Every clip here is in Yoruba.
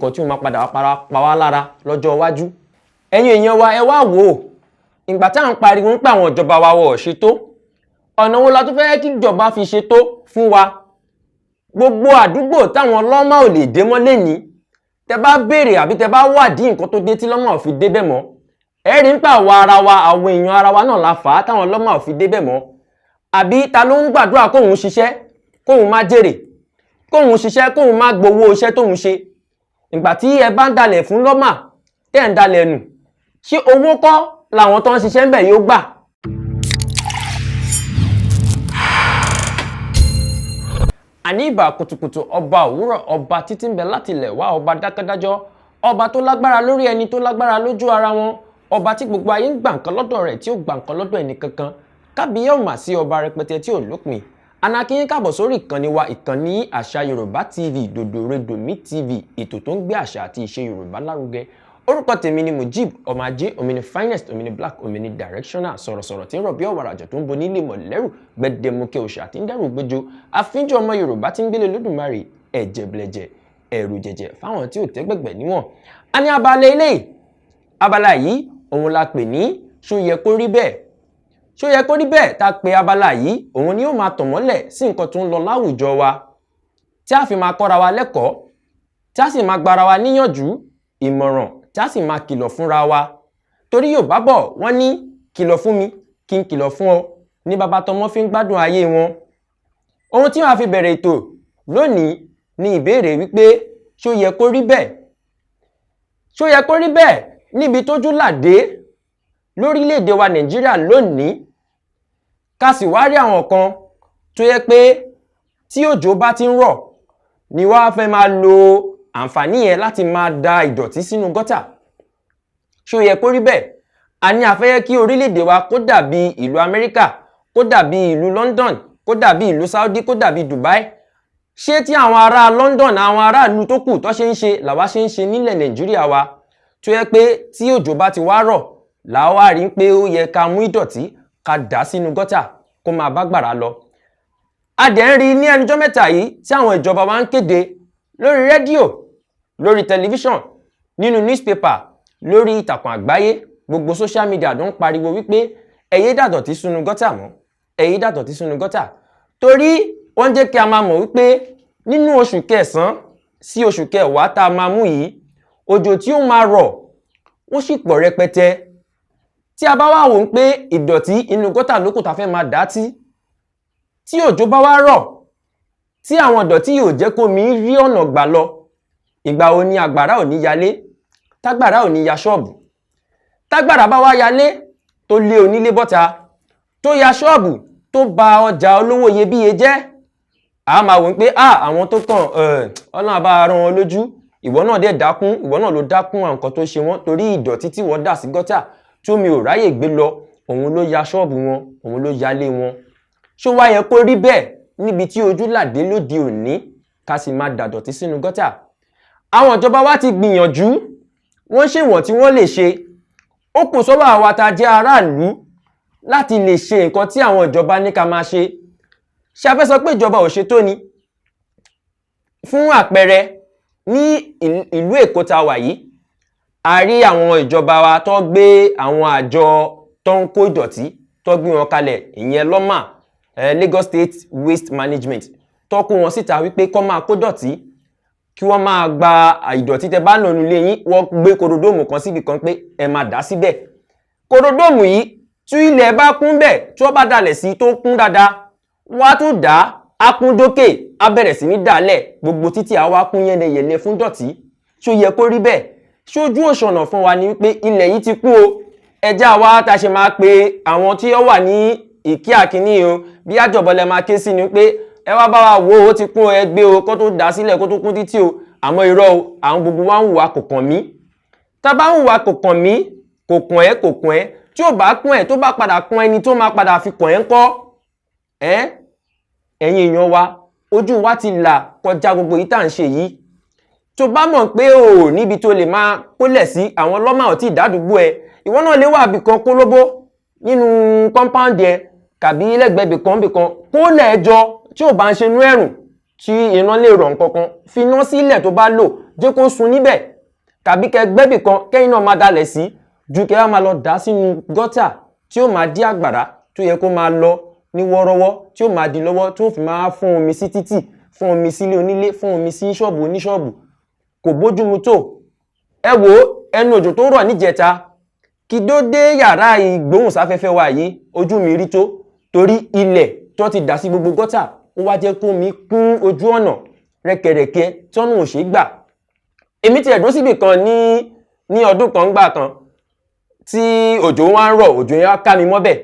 nǹkan tí ó máa padà pa wá lára lọ́jọ́ iwájú. Ẹ̀yin èèyàn wa ẹ wá wò ó, ìgbà tá à ń pariwo ń pé àwọn ìjọba wa wọ̀ ṣe tó, ọ̀nà wo la tún fẹ́ kí ìjọba fi ṣe tó fún wa? Gbogbo àdúgbò táwọn lọ́mà ò lè dé mọ́ lénìí, tẹ bá béèrè àbí tẹ bá wádìí nǹkan tó dé tí lọ́mà ò fi débẹ̀ mọ́, ẹ rí ń pa àwọn èèyàn ara wa náà la fà á táwọn lọ́mà ò fi débẹ̀ mọ́. Àbí ta ló ń gbàdúrà kóhun ṣiṣẹ́ kóhun má jèrè, kóhun ṣiṣẹ́ kóhun má gbowó iṣẹ́ tóhun ṣe? Ìgbà tí ẹ bá ń dalẹ̀ fún lọ́mà tẹ́ ń dalẹ̀ nù, ṣé owó kọ́ làwọn tó ń ṣiṣẹ́ ń bẹ̀ yóò gbà? Àní ìbà kùtùkùtù ọba òwúrọ̀, ọba títí ń bẹ láti ilẹ̀ wá, ọba dákẹ́dájọ́, ọba tó lágbára lórí ẹni tó lágbára lójú ara wọn, ọba tí gbogbo ayé ń gbà nǹkan lọ́dọ̀ rẹ̀ tí ó gbà nǹkan lọ́dọ̀ ẹni kankan. Kábíyá ò mà sí ọba rẹpẹtẹ tí ò lópin. Anákíyín káàbọ̀ sórí ìkànnì wa, ìkànnì Àṣà Yorùbá TV, Dòdòredòmí TV, ètò tó ń gbé àṣà àti ìṣe Yorùbá lárugẹ. Orúkọ tèmi ni Mujib ọmọ ajé, omi ni finest, omi ni black, omi ni directional, sọ̀rọ̀sọ̀rọ̀ tí ń rọ̀ bí ọ̀wàrà àjọ tó ń bo nílé mọ̀lẹ́rù, gbẹdẹmukẹ́ òṣà tí ń dẹ́rù gbójó, àfínjọ ọmọ Yorùbá tí ń gbélé Olódùmarè, ẹ̀jẹ̀ blẹ̀jẹ̀, ẹ̀rù jẹ̀jẹ̀ fáwọn tí ò tẹ́gbẹ̀gbẹ̀ níwọ̀n. A ní abala yìí òun la pè ní ṣó yẹ kó rí bẹ́ẹ̀. Ṣó yẹ kó rí bẹ́ẹ̀ tá pé abala yìí òun ni ó máa tàn mọ́lẹ̀ sí nǹkan tó ń lọ láwùjọ wa, tí a fi máa kọ́ra wa lẹ́kọ̀ọ́, tí a sì máa gbára wa níyànjú, ìmọ̀ràn, tí a sì máa kìlọ̀ fúnra wa. Torí Yorùbá bọ̀ wọ́n ní kìlọ̀ fún mi kí n kìlọ̀ fún ọ ní baba tọmọ fi ń gbádùn ayé wọn. Ohun tí wọ́n á fi bẹ̀rẹ̀ ètò lónìí ni ìbéèrè wípé ṣó yẹ kó rí bẹ́ẹ̀? Ṣó yẹ kó rí bẹ́ẹ̀ níbi tójú làdé lórílẹ̀-èdè wa Nàìjíríà lónìí? Ká sì wá rí àwọn kan tó yẹ pé tí òjò bá ti ń rọ̀ ni wọ́n á fẹ́ máa lo àǹfààní yẹn láti máa da ìdọ̀tí sínú gọ́tà. Ṣó yẹ kó rí bẹ́ẹ̀? A ní a fẹ́ kí orílẹ̀-èdè wa kó dàbí ìlú Amẹ́ríkà, kó dàbí ìlú London, kó dàbí ìlú Saudi, kó dàbí Dubai. Ṣé tí àwọn ará London, àwọn ará ìlú tó kù tó ṣe ń ṣe làwa ṣe ń ṣe nílẹ̀ Nàìjíríà wa, tó yẹ pé tí òjò bá ti wá rọ̀ làwa rí pé ó yẹ ká mú ìdọ̀tí ká dà sínú gọ́tà kó máa bá gbàrà lọ. A dẹ̀ ń rí ní ẹnujọ́ mẹ́ta yìí tí àwọn ìjọba wa ń kéde lórí rédíò, lórí tẹlifíṣàn, nínú newspaper, lórí ìtàkùn àgbáyé, gbogbo social media ló ń pariwo wípé ẹ yé dàdọ̀tí sínú gọ́tà mọ́, ẹ yé dàdọ̀tí sínú gọ́tà. Torí wọ́n jẹ́ kí a máa mọ̀ wípé nínú oṣù kẹsàn-án sí oṣù kẹwàá tá a máa mú yìí, òjò tí ó máa rọ̀ ó sì pọ̀ rẹpẹtẹ. Tí a bá wá wò ń pé ìdọ̀tí inú gọ́tà lókù tá fẹ́ máa dà tí òjò bá wá rọ̀, tí àwọn ìdọ̀tí yóò jẹ́ kó mi rí ọ̀nà gbà lọ, ìgbà wo ni àgbàrá ò ní yalé, tágbàrá ò ní ya ṣọ́ọ̀bù? Tágbàrá bá wá yalé tó lé onílé bọ́ta, tó ya ṣọ́ọ̀bù, tó ba ọjà olówó iyebíye jẹ́, a máa wò ń pé àwọn tó kàn Ọlọ́run bá rán wọn lójú, ìwọ náà dẹ̀ dákún, ìwọ náà ló dákún àwọn nǹkan tó ṣe wọ́n, torí ìdọ̀tí tí wọ́n dà sí gọ́tà tí omi ò ráyè gbé lọ, òun ló ya ṣọ́ọ̀bù wọn, òun ló yalé wọn. Ṣó wá yẹ kó rí bẹ́ẹ̀ níbi tí ojú làdé lóde òní ká sì máa dàdọ̀tí sínú gọ́tà? Àwọn ìjọba wa ti gbìyànjú, wọ́n ṣe wọ̀n tí wọ́n lè ṣe. Ó kù sọ́wọ́ àwa tá jẹ́ aráàlú láti lè ṣe nǹkan tí àwọn ìjọba ní ká máa ṣe. Ṣé a fẹ́ sọ pé ìjọba ò ṣe tó ni? Fún àpẹẹrẹ, ní ìlú Èkó tá wà yìí, a rí àwọn ìjọba wa tó gbé àwọn àjọ tó ń kó ìdọ̀tí tó gbé wọn kalẹ̀, ìyẹn lọ́mà, Lagos State Waste Management, tó kó wọn síta wípé kó máa kó dọ̀tí, kí wọ́n máa gba ìdọ̀tí tẹ bá lọ́nu ilé yín, wọ́n gbé korodóòmù kan síbi kan pé ẹ máa dà síbẹ̀. Korodóòmù yìí tí ilẹ̀ bá kún bẹ̀, tí wọ́n bá dalẹ̀ sí tó kún dáadáa, wọ́n á tún dà á kún dókè, á bẹ̀rẹ̀ sí ní dàálẹ̀, gbogbo títí á wá kún yẹ́lẹyẹ̀lẹ fún dọ̀tí. Ṣó yẹ kó rí bẹ́ẹ̀? Ṣojú òṣùnà fún wa ni wípé ilẹ̀ yìí ti kú o, ẹjá wa ta ṣe máa pe àwọn tí ó wà ní ìkí àkíní o, bí àjọbọlẹ̀ máa ké sí ni pé ẹ wá bá wa wo ó ti kún ẹgbẹ́ o, kó tó dà sílẹ̀ kó tó kún títí o. Àmọ́ irọ́ o, àwọn gbogbo wa ń hùwà kò kàn mí. Tá bá ń hùwà kò kàn mí, kò kàn ẹ́ kò kàn ẹ́, tí ò bá kún ẹ̀ tó bá padà kún ẹni tó máa padà fi kàn ẹ́ ńkọ́? Ẹ̀yin èèyàn wa, ojú wa ti là kọjá gbogbo yìí tá à ń ṣe yìí. Tó bá mọ̀ pé o níbi tó lè máa kólẹ̀ sí, àwọn lọ́mà ò tí ì dádúgbò ẹ, ìwọ náà lè wà bìkan kólóbó nínú kọ́mpáùndì ẹ tàbí lẹ́gbẹ̀ẹ́ bìkan kólẹ̀ ẹjọ́ tí ò bá ń ṣe inú ẹ̀rùn tí iná lè rọ̀ nǹkankan, fi iná sílẹ̀ tó bá lò, jẹ́ kó sun níbẹ̀ tàbí kẹ́ gbẹ́bì kan kẹ́yìn náà máa dalẹ̀ sí ju kẹ́ wá máa lọ dá sínú gọ́tà tí ó máa dí àgbàrá tó yẹ kó máa lọ ní wọ́rọ́wọ́ tí ó máa di lọ́wọ́ tí ó fi máa fún omi sí títì fún omi sílé onílé fún omi sí ṣọ́ọ̀bù oníṣọ́ọ̀bù kò bójúmu tó. ẹ wo ẹnu òjò tó rọ̀ níjẹta kí dó dé yàrá ìgbóhùnsáfẹ́fẹ́ wa yìí ojú mi rí tó torí ilẹ̀ tó ti dà sí gbogbo gọ́tà ó wá jẹ́ kó mi kún ojú ọ̀nà rẹ́kẹrẹ́kẹ́ tọ́nù ò ṣe gbà. èmi ti ẹ̀dùn síbì kan ní ọdún kan gbà kan tí òjò wá ń rọ̀ òjò yẹn ká mi mọ́bẹ̀.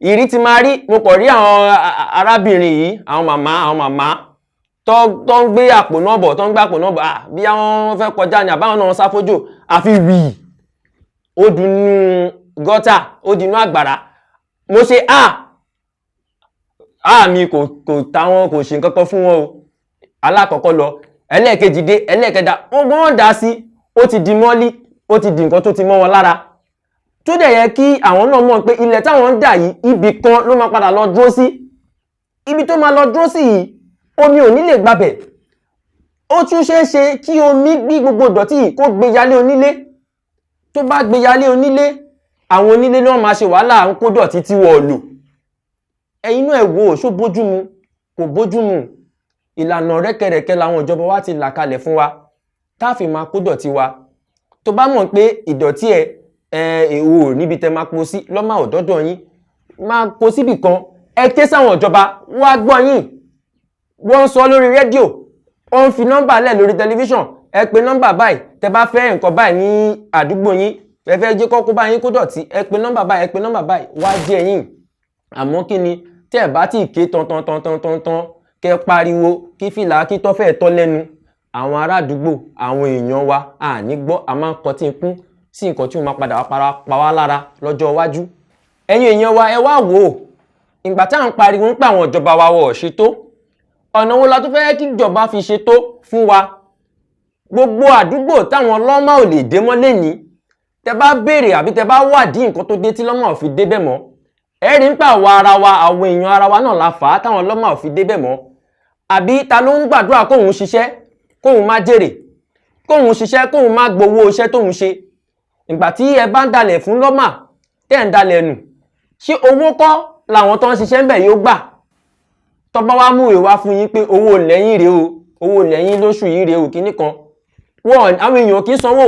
ìrí ti máa rí mo kọ̀ rí àwọn arábìnrin yìí àwọn màmá tó ń gbé àpò náà bọ̀ tó ń gbé àpò náà bọ̀ bí àwọn fẹ́ kọjá ni àbáwọn náà sáfójò àfi wì ó dunú gọ́tà ó dunú àgbàrá mo ṣe mi kò táwọn kò ṣe nǹkan kan fún wọn o. alákọ̀ọ́kọ́ lọ ẹlẹ́ẹ̀kejì dé ẹlẹ́ẹ̀kẹta wọ́n dá sí ó ti di mọ́lí ó ti di nǹkan tó ti mọ́ wọn lára tó dẹ̀ yẹ kí àwọn náà mọ̀ pé ilẹ̀ táwọn ń dà yìí ibì kan ló máa padà lọ dúró sí ibi tó máa lọ dúró sí yìí omi ò ní lè gbabẹ̀ ó tún ṣeé ṣe kí omi gbí gbogbo ìdọ̀tí yìí kó gbé yálé onílé tó bá gbé yálé onílé àwọn onílé náà máa ṣe wàhálà ń kó dọ̀tí tí wọ́n lò ẹ̀yin náà ẹ wò ó ṣó bójúmu kò bójúmu ìlànà rẹ́kẹrẹ́kẹ́ làwọn ìjọba wa ti là kalẹ̀ fún wa tá a fi máa kó dọ̀tí wa tó bá mọ̀ pé ìdọ̀tí èèwò níbi tẹ́ máa kó sí lọ́mà ọ̀dọ́dọ̀ yín máa kó síbì kan ẹ ké sáwọn ìjọba wá gbọ́ yín wọ́n ń sọ lórí rédíò ó ń fi nọ́mbà lẹ̀ lórí tẹlifíṣàn ẹ pè nọ́mbà báyìí tẹ́ bá fẹ́ nǹkan báyìí ní àdúgbò yín ẹ fẹ́ jẹ́ kó bá yín kó dọ̀tí ẹ pè nọ́mbà báyìí wá jẹ́ yín àmọ́ kí ni tẹ́ ẹ bá ti ké tán kẹ́ pariwo kí fìlà kí tọ́ fẹ́ tọ́ lẹ́nu àwọn ará àdúgbò àwọn èèyàn wa àní gbọ́ a máa ń kọtí ikún sí nǹkan tí ó máa padà pa wá lára lọ́jọ́ iwájú. ẹ̀yin èèyàn wa ẹ wá wò ó ìgbà tá à ń pariwo ń pa àwọn ìjọba wa wọ̀ ṣètò ọ̀nà wo la tó fẹ́ kí ìjọba fi ṣètò fún wa. gbogbo àdúgbò táwọn ọlọ́mà ò lè dé mọ́ lẹ́ni tẹ bá béèrè àbí tẹ bá wádìí nǹkan tó dé tí lọ́mà ò fi débẹ̀ mọ́ ẹ rí ń pa àwa ara wa àwọn èèyàn ara wa náà la fà á táwọn ọlọ́mà ò fi débẹ̀ mọ́ àbí ta ló ń gbàdúrà kóhun ṣiṣẹ́ kóhun má jèrè kóhun ṣiṣẹ́ kóhun má gbowó iṣẹ́ tóhun ṣe ìgbà tí ẹ bá ń dalẹ̀ fún lọ́mà tẹ́ ń dalẹ̀ nù ṣé owó kọ́ làwọn tó ń ṣiṣẹ́ ń bẹ̀ yóò gbà tó bá wá mú ìwà fún yín pé owó lẹ́yìn rèé o owó lẹ́yìn lóṣù yìí rèé o kíní kan wọ́n àwọn èèyàn kì í sanwó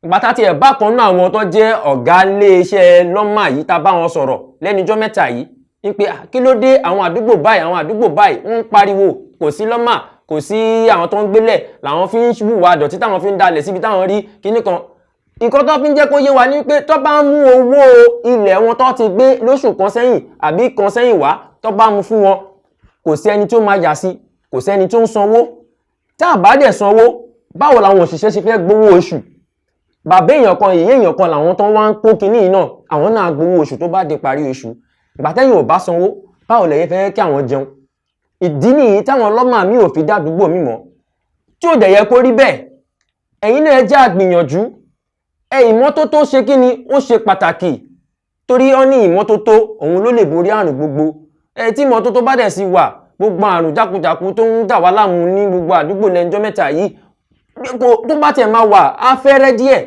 ìgbà tá tiẹ̀ bá kan náà àwọn tó jẹ́ ọ̀gá iléeṣẹ́ lọ́mà yìí tá bá wọn sọ̀rọ̀ lẹ́nujọ́ mẹ́ta yìí ń pé kí ló dé àwọn àdúgbò báyìí ń pariwo kò sí lọ́mà kò sí àwọn tó ń gbélẹ̀ làwọn fi ń hùwà dọ̀tí táwọn fi ń dalẹ̀ síbi táwọn rí kíní kan nǹkan tó fi ń jẹ́ kó yé wa ní pé tó bá mú owó ilẹ̀ wọn tó ti gbé lóṣù kan sẹ́yìn àbí kan sẹ́yìn wá tó bá mú fún wọn kò sí ẹni tó máa yà sí kò sí ẹni tó ń sanwó tá a bá dẹ̀ sanwó báwo làwọn òṣìṣẹ́ ṣe fẹ́ gbowó oṣù bàbá èèyàn kan ìyá èèyàn kan làwọn tó wá ń kó kinní yìí náà àwọn náà gbowó oṣù tó bá di parí oṣù ìgbà tẹ́yìn ò bá sanwó báwo lẹ̀yin fẹ́ kí àwọn jẹun ìdí nìyí táwọn ọlọ́mà mi ò fi dádúgbò mi mọ́ tí ò dẹ̀ yẹ kó rí bẹ́ẹ̀ ẹ̀yin náà ẹ jẹ́ àgbìyànjú ìmọ́tótó ṣe kí ni ó ṣe pàtàkì torí ó ní ìmọ́tótó òun ló lè borí àrùn gbogbo tí ìmọ́tótó bá dẹ̀ sí wà gbogbo àrùn jákujàku tó ń dà wá láàmú ní gbogbo àdúgbò lẹ́njọ́ mẹ́ta yìí tó bá tiẹ̀ máa wà á fẹ́rẹ́ díẹ̀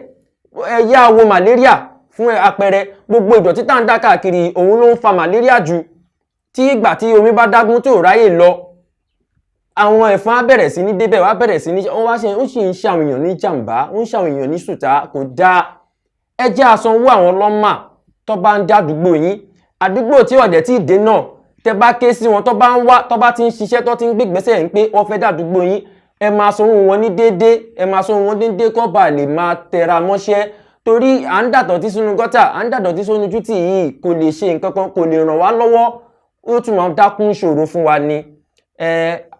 ẹ̀yà wo màléríà fún àpẹẹrẹ gbogbo ìdọ̀tí tá ń dá káàkiri òun ló ń fa màléríà jù tí ìgbà tí omi bá dágún tó ráyè lọ àwọn ẹ̀fọn á bẹ̀rẹ̀ sí ní débẹ̀ wá bẹ̀rẹ̀ sí ní ó sì ń ṣe àwọn èèyàn ní jàǹbá ó ń ṣe àwọn èèyàn ní sùtá kò dáa ẹ jẹ́ àsanwó àwọn lọ́mà tó bá ń dá àdúgbò yín àdúgbò tí ọ̀dẹ̀ tí ì dé náà tẹ bá ké sí wọn tó bá ń wá tó bá ti ń ṣiṣẹ́ tó ti ń gbé ìgbésẹ̀ ń pé wọ́n fẹ́ dá àdúgbò yín ẹ máa sanwó wọn ní déédéé ẹ máa sanwó wọn déédéé kó bá lè máa tẹra mọ́ṣẹ́ torí à ń dàtọ̀tí sínú gọ́tà à ń dàtọ̀tí sínú títì yìí kò lè ṣe nǹkan kan kò lè ràn wá lọ́wọ́ ó tún máa dákún ìṣòro fún wa ni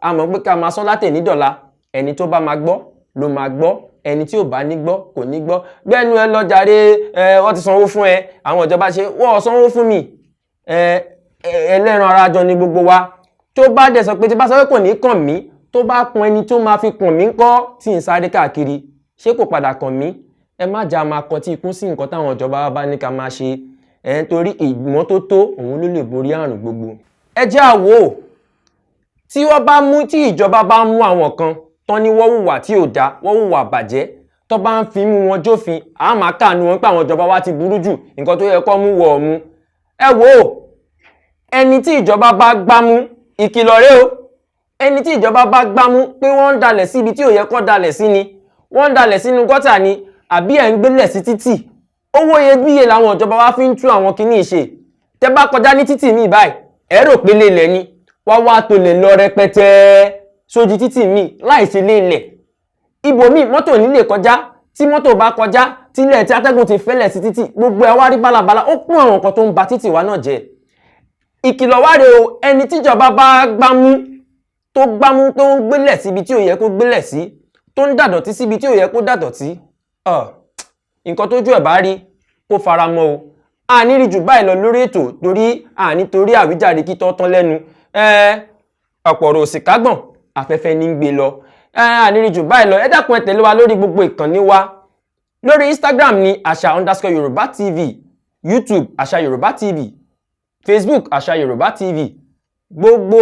a mọ̀ pé ká máa sọ látẹ̀ nídọ̀la ẹni tó bá máa gbọ́ ló máa gbọ́ ẹni tí ò bá ní gbọ́ kò ní gbọ́ gbẹ́nu ẹ lọ jàre wọ́n ti sanwó fún ẹ àwọn ìjọba ṣe wọ́n sanwó fún mi ẹlẹ́ran ara jọ ni gbogbo wa tó bá dẹ̀ sọ pé tí bá sọ pé kò ní kàn mí tó bá kan ẹni tó máa fi kàn mí ńkọ́ tí ń sáré káàkiri ṣé kò padà kàn mí ẹ má jà máa kọtí ikún sí nǹkan táwọn ìjọba bá ní ká máa ṣe torí ìmọ́tótó òun ló lè borí àrùn gbogbo. ẹ jẹ́ àwò tí ìjọba bá mú àwọn kan tán ní wọ́n hùwà tí ò dá, wọ́n hùwà bàjẹ́, tó bá ń fi mú wọn jófin, a máa káàánú wọn pé àwọn ìjọba wa ti burú jù, nǹkan tó yẹ kó mú wọ̀ mú. Ẹ wò ó, ẹni tí ìjọba bá gbámú, ìkìlọ̀ rèé o, ẹni tí ìjọba bá gbámú pé wọ́n ń dalẹ̀ sí ibi tí ò yẹ kó dalẹ̀ sí ni, wọ́n ń dalẹ̀ sínú gọ́tà ni, àbí ẹ̀ ń gbélẹ̀ sí títì, owó iyebíye làwọn ìjọba wa fi ń tú àwọn kinní ìṣe. Tẹ́ bá kọjá ní títì míì báyìí, ẹ rò pé lélẹ̀ ni, wá tó lè lọ rẹpẹtẹ sójú títì míì láì ṣe lélẹ̀. Ibòmíì mọ́tò ní lè kọjá, tí mọ́tò bá kọjá, tí ilẹ̀ tí atẹ́gùn ti fẹ́lẹ̀ sí títì, gbogbo ẹ̀ wá rí bálabàla, ó kún àwọn nǹkan tó ń ba títì wa náà jẹ́. Ìkìlọ̀ wá rèé o, ẹni tíjọba bá gbámú, tó ń gbélẹ̀ síbi tí ò yẹ kó gbélẹ̀ sí, tó ń dàdọ̀tí síbi tí ò yẹ kó dàdọ̀tí, nǹkan tójú ẹ̀ bá rí kó fara mọ́ o. A ní rí jù báyìí lọ lórí ètò torí nítorí àwíjàre kí tọ́ tán lẹ́nu. Ọ̀pọ̀rọ̀ òsì kágbọ̀n, afẹ́fẹ́ ní gbé lọ. A ní rí jù báyìí lọ. Ẹ dákun ẹ tẹ̀lé wa lórí gbogbo ìkànnì wa. Lórí Instagram ni @Yoruba TV, YouTube @Yoruba TV, Facebook @Yoruba TV. Gbogbo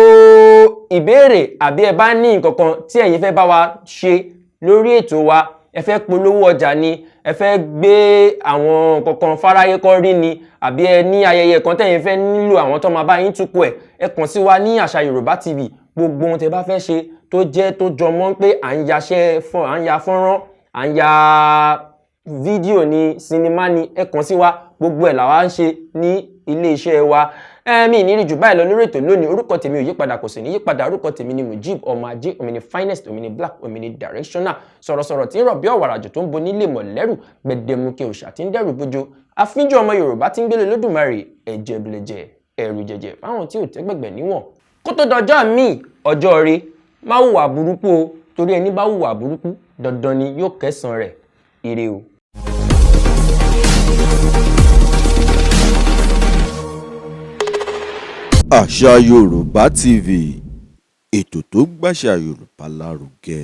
ìbéèrè àbí ẹ bá ní nǹkan kan tí ẹ̀yin fẹ́ bá wa ṣe lórí ètò wa, ẹ fẹ́ polówó ọjà ni, ẹ fẹ́ gbé àwọn nǹkan kan fáráyé kọ́ rí ni, àbí ẹ ní ayẹyẹ kan tẹ́yin fẹ́ nílò àwọn tó máa bá yín túkọ̀ ẹ kàn sí wa ní Yoruba TV. Gbogbo ohun tẹ́ bá fẹ́ ṣe tó jẹ́ tó jọmọ́ pé à ń ya fọ́nrán, à ń ya fídíò ní sinimá ni, ẹ kàn sí wa. Gbogbo ẹ̀ làwa ń ṣe ní ilé iṣẹ́ wa. Mi ní rí jù báyìí lọ lórí ètò lónìí. Orúkọ tèmi ò yípadà, kò sì ní yípadà. Orúkọ tèmi ni Mujib ọmọ Ajé, omi ni finest, omi ni black, omi ni directional. Sọ̀rọ̀sọ̀rọ̀ tí ń rọ̀ bí ọ̀wàrà jù tó ń bo nílé mọ̀lẹ́rù, gbẹdẹmukẹ òòṣà tí ń dẹ́rù bójó. Afínjú ọmọ Yorùbá tí ń gbélé lódùmarè, ẹ̀jẹ̀ bìlẹ̀jẹ̀, ẹ̀rù jẹ̀jẹ̀ fáwọn tí ò tẹ́gbẹ̀gbẹ̀ níwọ̀n. Kó tó dọjọ́ míì, ọjọ́ rẹ̀ má hùwà burúkú o, torí ẹni bá hùwà burúkú dandan ni yóò kẹ́san rẹ̀. Ire o. Àṣà Yorùbá TV, ètò tó gbàṣà Yorùbá lárugẹ.